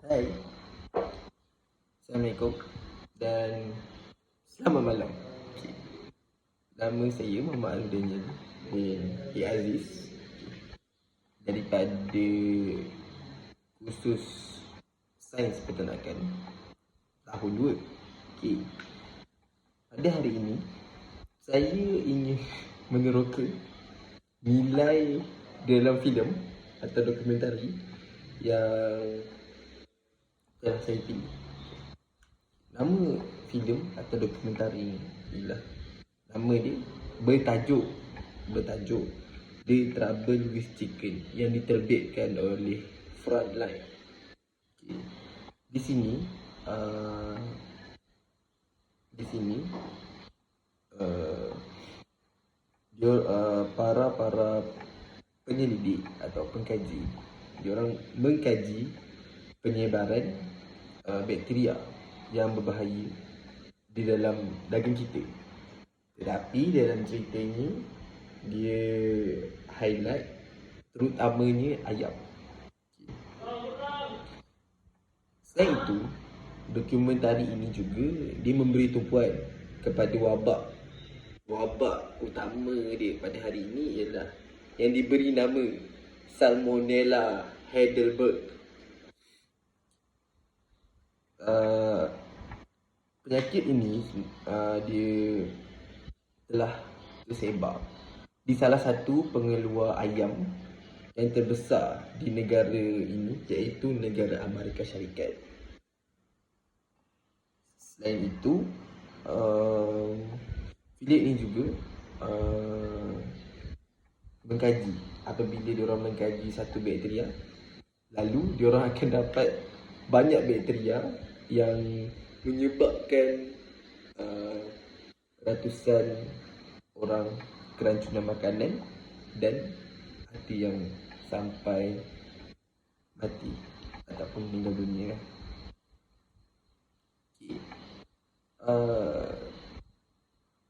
Hai, Assalamualaikum dan selamat malam. Okay. Nama saya Muhammad Aludin bin Aziz daripada kursus Sains Peternakan tahun 2. Okay. Pada hari ini, saya ingin meneroka nilai dalam filem atau dokumentari yang telah saya pilih. Nama filem atau dokumentari ini ialah, nama dia bertajuk The Trouble with Chicken yang diterbitkan oleh Frontline. Okay. Di sini uh, para penyelidik atau pengkaji, diorang mengkaji penyebaran bakteria yang berbahaya di dalam daging kita. Tetapi dalam cerita ini dia highlight terutamanya ayam. Selain itu, dokumentari ini juga dia memberi tumpuan kepada wabak utama dia pada hari ini ialah yang diberi nama Salmonella Heidelberg. Penyakit ini dia telah tersebar di salah satu pengeluar ayam yang terbesar di negara ini, iaitu negara Amerika Syarikat. Selain itu, filem ini juga mengkaji, apabila diorang mengkaji satu bakteria, lalu diorang akan dapat banyak bakteria yang menyebabkan ratusan orang kerancunan makanan dan ada yang sampai mati ataupun meninggal dunia. Okay.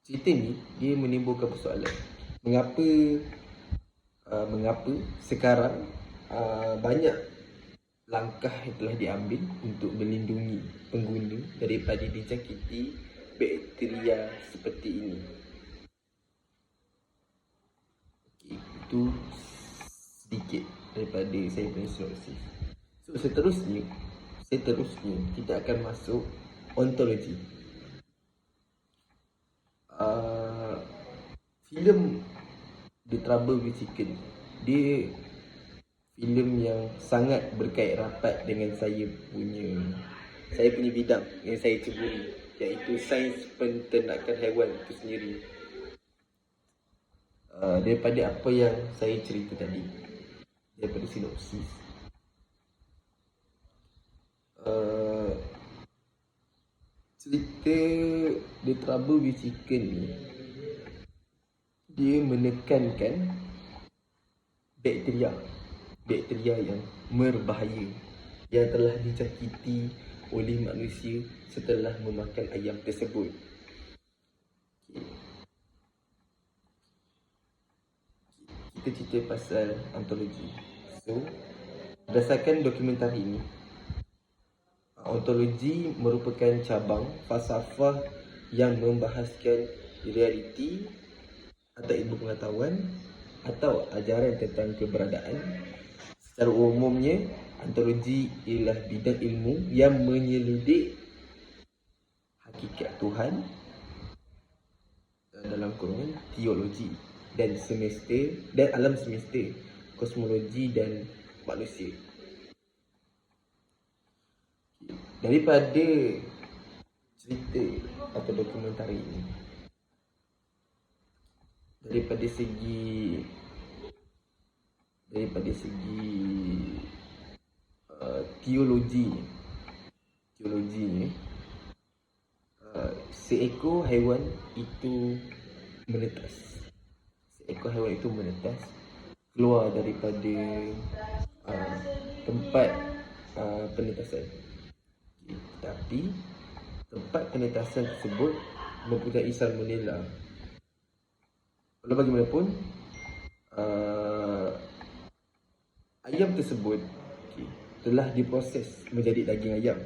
Cerita ni dia menimbulkan persoalan, mengapa sekarang banyak langkah yang telah diambil untuk melindungi pengguna daripada dijangkiti bakteria seperti ini. Okay, itu sedikit daripada saya punya sinopsis. So seterusnya kita akan masuk ontologi. Filem The Trouble with Chicken, dia filem yang sangat berkait rapat dengan saya punya bidang yang saya ceburi, iaitu sains penternakan haiwan itu sendiri. Daripada apa yang saya cerita tadi, daripada sinopsis, cerita The Trouble with Chicken ni dia menekankan bakteria yang berbahaya yang telah dijangkiti oleh manusia setelah memakan ayam tersebut. Okay. Kita cerita pasal ontologi. So, berdasarkan dokumentari ini, ontologi merupakan cabang falsafah yang membahaskan realiti atau ilmu pengetahuan atau ajaran tentang keberadaan. Secara umumnya, ontologi ialah bidang ilmu yang menyelidik hakikat Tuhan, dalam kurungan teologi, dan alam semesta, kosmologi dan manusia. Daripada cerita atau dokumentari ini, daripada segi teologi ni, seekor haiwan itu menetas. Keluar daripada tempat penetasan. Tetapi tempat penetasan tersebut mempunyai salmonella. Walau bagaimanapun, ayam tersebut telah diproses menjadi daging ayam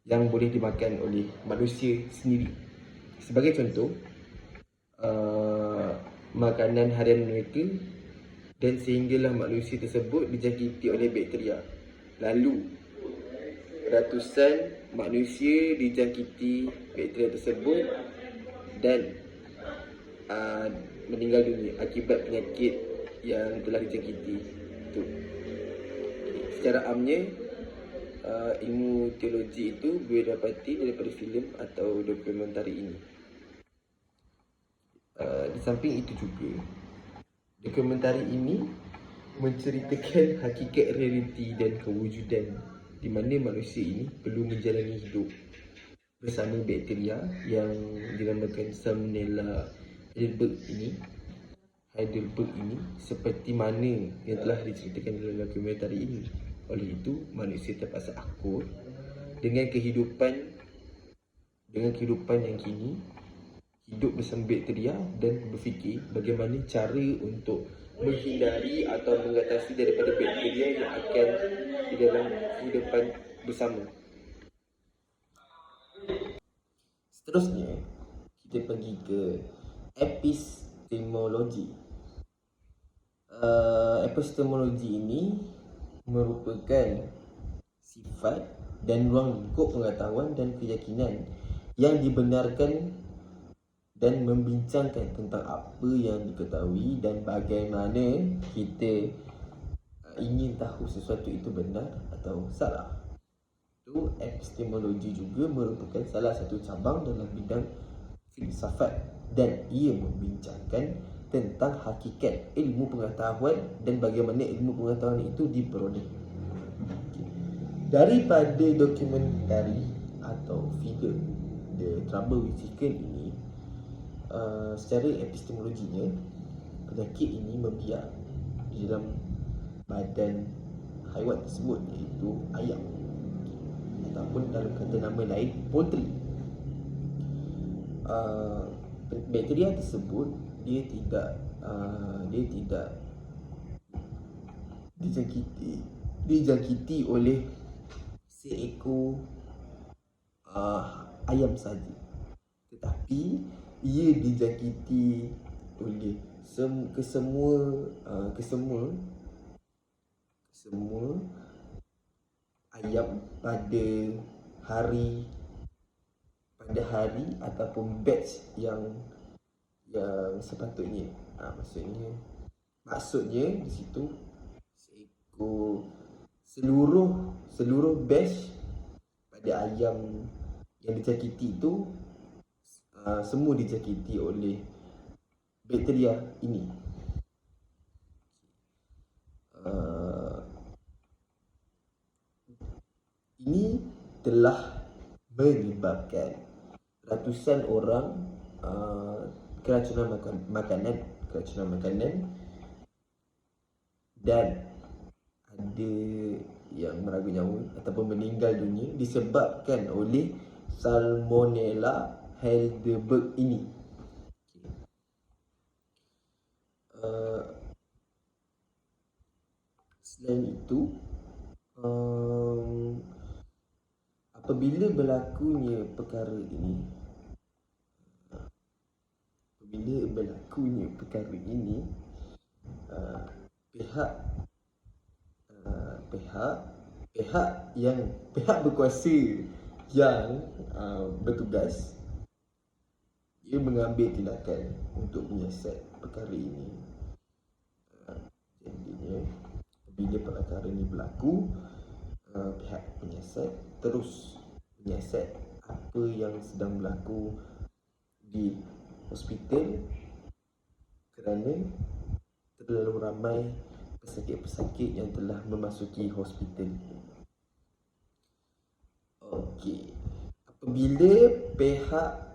yang boleh dimakan oleh manusia sendiri. Sebagai contoh, makanan harian mereka, dan sehinggalah manusia tersebut dijangkiti oleh bakteria. Lalu ratusan manusia dijangkiti bakteria tersebut dan meninggal dunia akibat penyakit yang telah dijangkiti itu. Secara amnya, ilmu teologi itu boleh dapati daripada filem atau dokumentari ini. Di samping itu juga, dokumentari ini menceritakan hakikat realiti dan kewujudan di mana manusia ini perlu menjalani hidup bersama bakteria yang dinamakan Salmonella Heidelberg ini seperti mana yang telah diceritakan dalam dokumentari ini. Oleh itu, manusia terpaksa akur dengan kehidupan yang kini, hidup bersama bakteria dan berfikir bagaimana cara untuk menghindari atau mengatasi daripada bakteria yang akan di dalam kehidupan bersama. Seterusnya, kita pergi ke epistemologi. Epistemologi ini merupakan sifat dan ruang lingkup pengetahuan dan keyakinan yang dibenarkan dan membincangkan tentang apa yang diketahui dan bagaimana kita ingin tahu sesuatu itu benar atau salah. Itu epistemologi juga merupakan salah satu cabang dalam bidang filsafat dan ia membincangkan tentang hakikat ilmu pengetahuan dan bagaimana ilmu pengetahuan itu diperoleh. Daripada dokumentari atau filem The Trouble with Chicken ini, secara epistemologinya, penyakit ini membiak di dalam badan haiwan tersebut, iaitu ayam, ataupun dalam kata nama lain, poultry. Bakteria tersebut dia tidak dijangkiti oleh seekor ayam saja, tetapi ia dijangkiti oleh kesemua ayam pada hari ataupun batch yang sepatutnya. Maksudnya di situ seluruh batch pada ayam yang dijangkiti itu semua dijangkiti oleh bakteria ini. Ini telah menyebabkan ratusan orang keracunan makanan dan ada yang meragu nyawa ataupun meninggal dunia disebabkan oleh Salmonella Heidelberg ini. Selain itu, apabila berlakunya perkara ini, pihak berkuasa yang bertugas ia mengambil tindakan untuk menyiasat perkara ini. Jadinya bila perkara ini berlaku, pihak penyiasat terus menyiasat apa yang sedang berlaku di hospital kerana terlalu ramai pesakit-pesakit yang telah memasuki hospital. Okey, apabila pihak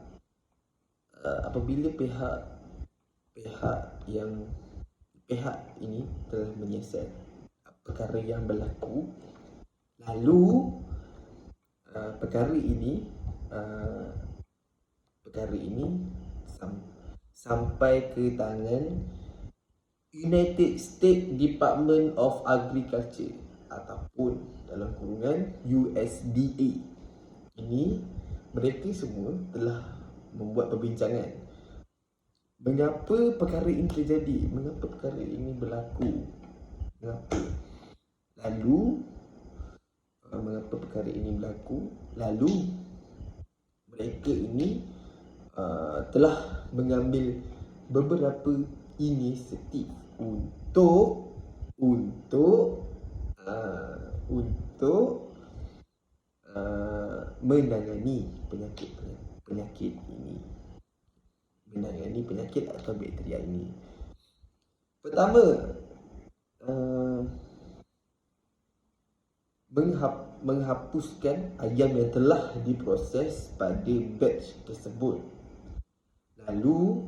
ini telah menyiasat perkara yang berlaku, lalu perkara ini sampai ke tangan United States Department of Agriculture ataupun dalam kurungan USDA. Ini mereka semua telah membuat perbincangan. Mengapa perkara ini terjadi? Mengapa perkara ini berlaku? Mengapa? Mengapa perkara ini berlaku? Lalu mereka ini telah mengambil beberapa inisiatif untuk menangani penyakit ini, menangani penyakit atau bakteria ini. Pertama, menghapuskan ayam yang telah diproses pada batch tersebut. Lalu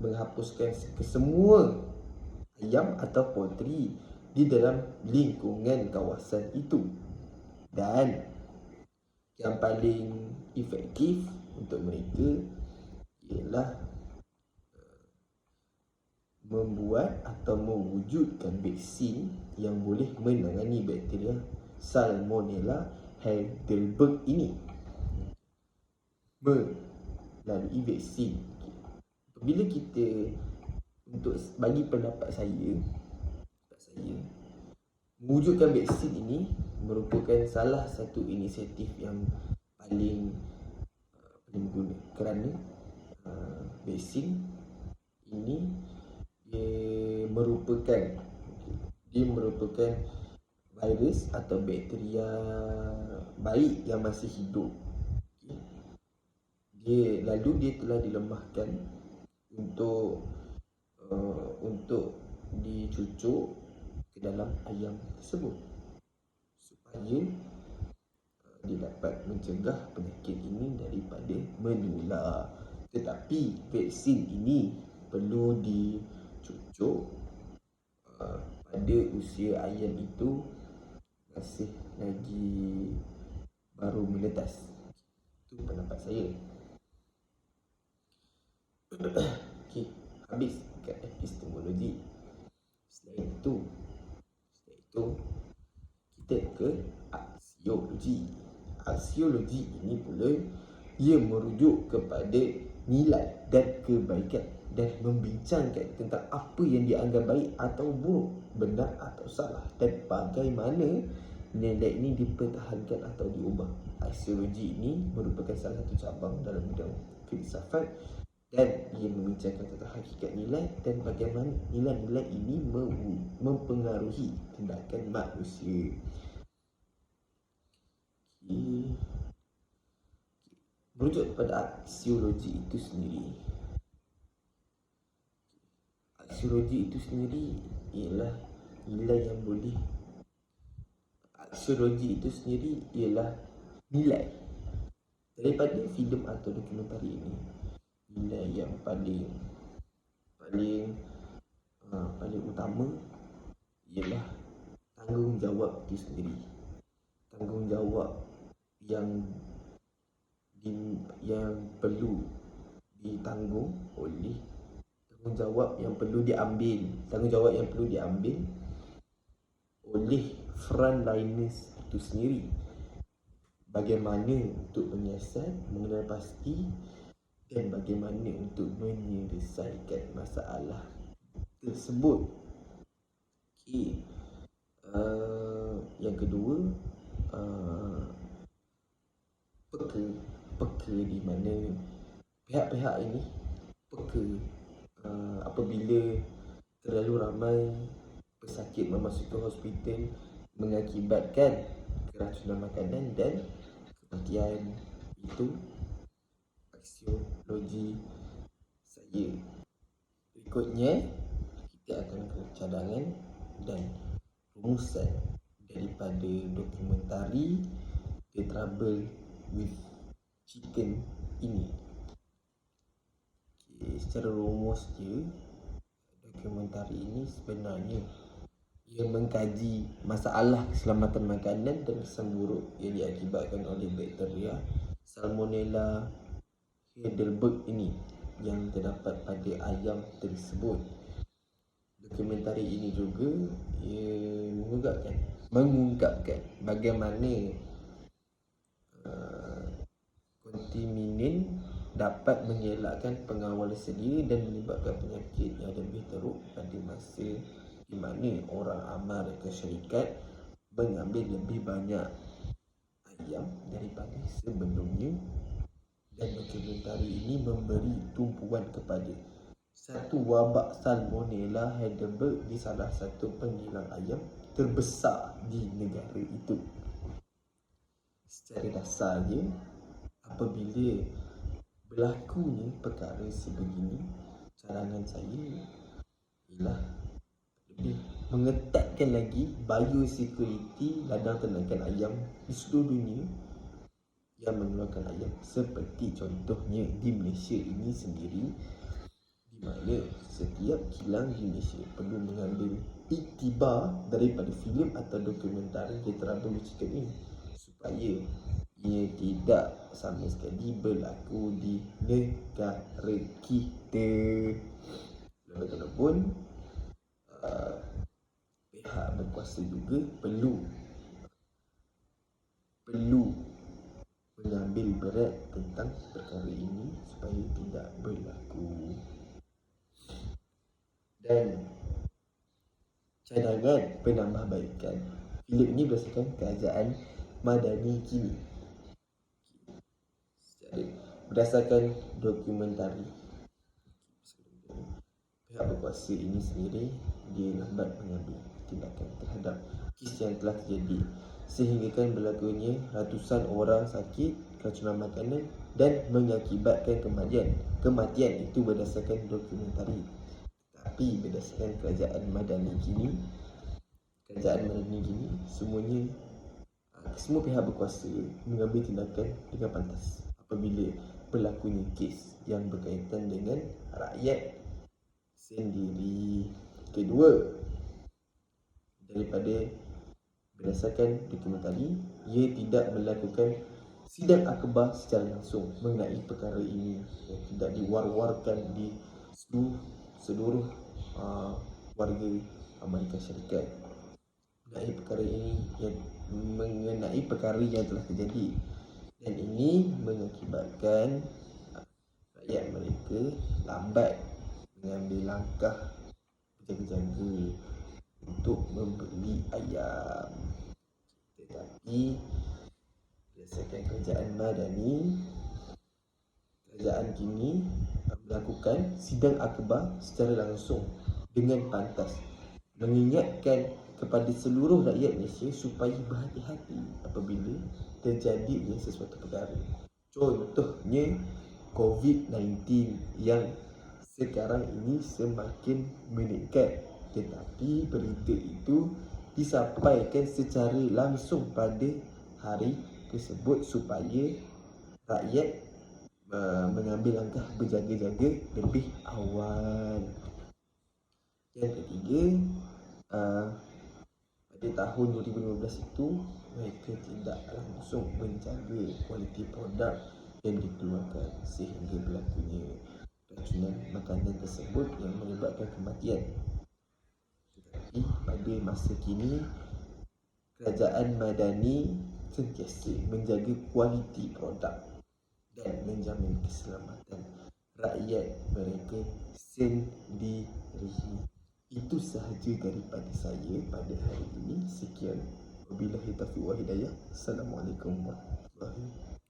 menghapuskan kesemua ayam atau poultry di dalam lingkungan kawasan itu. Dan yang paling efektif untuk mereka ialah membuat atau mewujudkan vaksin yang boleh menangani bakteria Salmonella Heidelberg ini melalui vaksin. Bila kita, untuk bagi pendapat saya, mewujudkan vaksin ini merupakan salah satu inisiatif yang paling berguna, kerana vaksin ini dia merupakan virus atau bakteria baik yang masih hidup. Lalu dia telah dilemahkan untuk dicucuk ke dalam ayam tersebut supaya dia dapat mencegah penyakit ini daripada menular. Tetapi vaksin ini perlu dicucuk pada usia ayam itu masih lagi baru menetas. Itu pendapat saya. Okey, habis dekat epistemologi. Selain itu kita ke aksiologi. Aksiologi ini pula ia merujuk kepada nilai dan kebaikan dan membincangkan tentang apa yang dianggap baik atau buruk, benar atau salah, dan bagaimana nilai ini dipertahankan atau diubah. Aksiologi ini merupakan salah satu cabang dalam bidang filsafat dan ia membincangkan tentang hakikat nilai dan bagaimana nilai-nilai ini mempengaruhi tindakan manusia. Merujuk kepada aksiologi itu sendiri. Aksiologi itu sendiri ialah nilai yang boleh. Aksiologi itu sendiri ialah nilai daripada filem atau dokumentari ini. Nilai yang paling utama ialah tanggungjawab itu sendiri. Tanggungjawab yang perlu ditanggung oleh tanggungjawab yang perlu diambil oleh frontliners itu sendiri. Bagaimana untuk menyiasat, mengenal pasti dan bagaimana untuk menyelesaikan masalah tersebut. Okey. Yang kedua, peka di mana pihak-pihak ini apabila terlalu ramai pesakit memasuki hospital mengakibatkan keracunan makanan dan kematian. Itu aksiologi saya. Berikutnya kita akan ke cadangan dan rumusan daripada dokumentari The Trouble with Chicken ini. Secara rumus je, dokumentari ini sebenarnya ia mengkaji masalah keselamatan makanan dan kesan buruk yang diakibatkan oleh bakteria Salmonella Heidelberg ini yang terdapat pada ayam tersebut. Dokumentari ini juga ia mengungkapkan mengungkapkan bagaimana kontaminin dapat mengelakkan pengawalan sendiri dan menyebabkan penyakit yang lebih teruk pada masa di mana orang amal dan syarikat mengambil lebih banyak ayam daripada sebelumnya, dan dokumentari ini memberi tumpuan kepada satu wabak Salmonella Heidelberg di salah satu penggilang ayam terbesar di negara itu. Secara dasarnya, apabila berlakunya perkara sebegini, cadangan saya ialah lebih mengetatkan lagi biosecurity ladang ternakan ayam di seluruh dunia yang mengeluarkan ayam, seperti contohnya di Malaysia ini sendiri, di mana setiap kilang di Malaysia perlu mengambil iktibar daripada filem atau dokumentari The Trouble with Chicken ini, supaya ia tidak sama sekali berlaku di negara kita. Walaupun pihak berkuasa juga perlu mengambil berat tentang perkara ini supaya tidak berlaku. Dan cadangan penambahbaikan, filem ini berdasarkan kerajaan Madani kini. Berdasarkan dokumentari, pihak berkuasa ini sendiri dia lambat mengambil tindakan terhadap kes yang telah terjadi, sehinggakan berlakunya ratusan orang sakit keracunan makanan dan mengakibatkan kematian itu berdasarkan dokumentari. Tapi berdasarkan kerajaan Madani kini, semua pihak berkuasa mengambil tindakan dengan pantas apabila berlakunya kes yang berkaitan dengan rakyat sendiri. Kedua, daripada berdasarkan dokumentari, ia tidak melakukan sidang akhbar secara langsung mengenai perkara ini, yang tidak diwar-warkan di seluruh warga Amerika Syarikat mengenai perkara yang telah terjadi, dan ini mengakibatkan rakyat mereka lambat mengambil langkah berjaga-jaga untuk membeli ayam. Tetapi berdasarkan kerajaan Madani, kerajaan kini melakukan sidang akhbar secara langsung dengan pantas, mengingatkan kepada seluruh rakyat Malaysia supaya berhati-hati apabila terjadinya sesuatu perkara. Contohnya COVID-19 yang sekarang ini semakin meningkat, tetapi berita itu disampaikan secara langsung pada hari tersebut supaya rakyat mengambil langkah berjaga-jaga lebih awal. Yang ketiga, pada tahun 2015 itu mereka tidak langsung menjaga kualiti produk yang dikeluarkan, sehingga berlakunya keracunan makanan tersebut yang menyebabkan kematian. Tetapi pada masa kini, kerajaan Madani sentiasa menjaga kualiti produk dan menjamin keselamatan rakyat mereka sendiri. Itu sahaja daripada saya pada hari ini. Sekian. Wabillahi taufiq wal hidayah. Assalamualaikum warahmatullahi wabarakatuh.